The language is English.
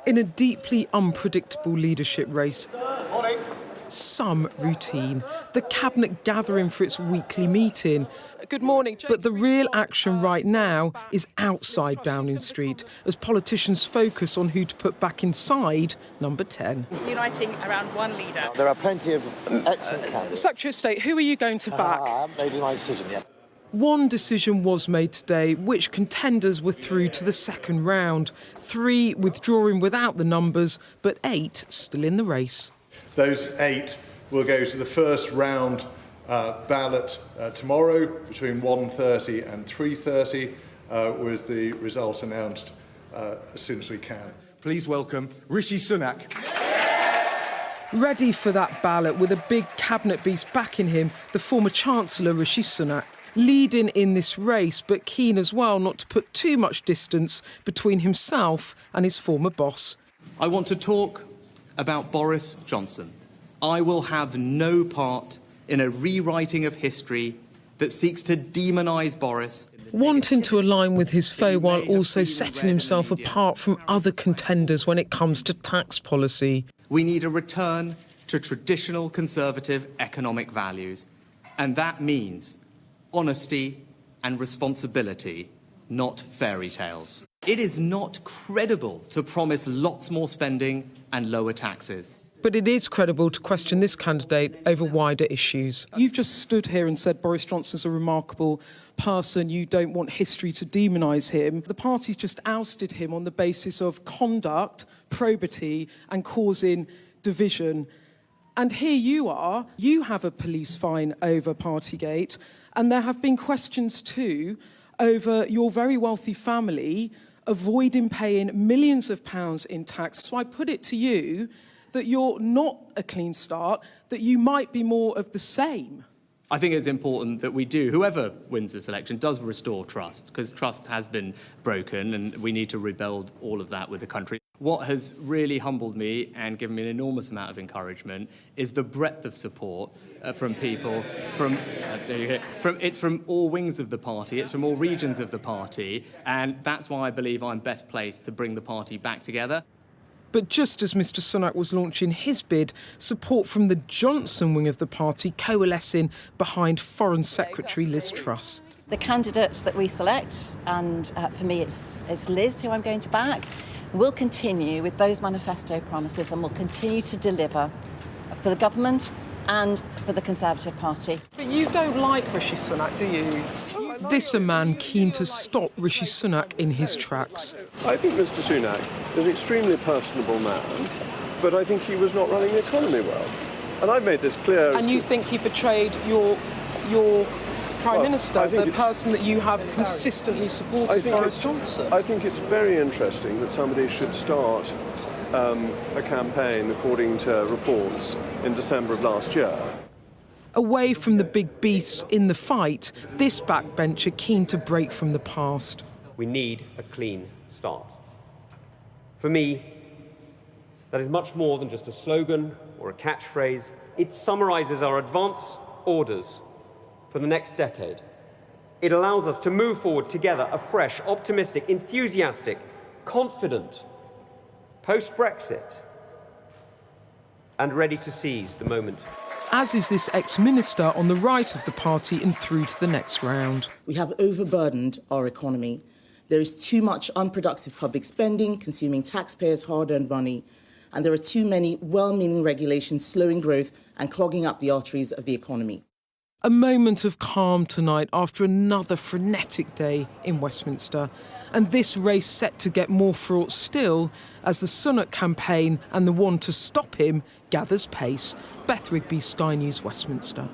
In a deeply unpredictable leadership race, some routine. The Cabinet gathering for its weekly meeting. Good morning. But the real action right now is outside Downing Street as politicians focus on who to put back inside number 10. Uniting around one leader. There are plenty of excellent candidates. Secretary of State, who are you going to back? I haven't made my decision yet. One decision was made today, which contenders were through to the second round. 3 withdrawing without the numbers, but 8 still in the race. Those 8 will go to the first round ballot tomorrow between 1:30 and 3:30 with the result announced as soon as we can. Please welcome Rishi Sunak. Ready for that ballot with a big cabinet beast backing him, the former Chancellor Rishi Sunak, leading in this race but keen as well not to put too much distance between himself and his former boss. I want to talk about Boris Johnson. I will have no part in a rewriting of history that seeks to demonise Boris. Wanting to align with his foe while also setting himself apart from other contenders when it comes to tax policy. We need a return to traditional Conservative economic values, and that means honesty and responsibility, not fairy tales. It is not credible to promise lots more spending and lower taxes. But it is credible to question this candidate over wider issues. You've just stood here and said Boris Johnson's a remarkable person. You don't want history to demonise him. The party's just ousted him on the basis of conduct, probity and causing division. And here you are. You have a police fine over Partygate. And there have been questions too over your very wealthy family avoiding paying millions of pounds in tax. So I put it to you that you're not a clean start, that you might be more of the same. I think it's important that we do, whoever wins this election, does restore trust, because trust has been broken and we need to rebuild all of that with the country. What has really humbled me and given me an enormous amount of encouragement is the breadth of support from people it's from all wings of the party, it's from all regions of the party, and that's why I believe I'm best placed to bring the party back together. But just as Mr Sunak was launching his bid, support from the Johnson wing of the party coalescing behind Foreign Secretary Liz Truss. The candidate that we select, and for me it's Liz who I'm going to back, will continue with those manifesto promises and will continue to deliver for the government and for the Conservative Party. But you don't like Rishi Sunak, do you? This a man keen to stop Rishi Sunak in his tracks. I think Mr Sunak is an extremely personable man, but I think he was not running the economy well. And I've made this clear. And you think he betrayed your Prime Minister, the person that you have consistently supported, Boris Johnson? I think it's very interesting that somebody should start a campaign, according to reports, in December of last year. Away from the big beasts in the fight, this backbencher keen to break from the past. We need a clean start. For me, that is much more than just a slogan or a catchphrase. It summarises our advance orders for the next decade. It allows us to move forward together, a fresh, optimistic, enthusiastic, confident, post-Brexit, and ready to seize the moment. As is this ex-minister on the right of the party and through to the next round. We have overburdened our economy. There is too much unproductive public spending, consuming taxpayers' hard-earned money, and there are too many well-meaning regulations slowing growth and clogging up the arteries of the economy. A moment of calm tonight after another frenetic day in Westminster. And this race set to get more fraught still as the Sunak campaign and the one to stop him gathers pace. Beth Rigby, Sky News, Westminster.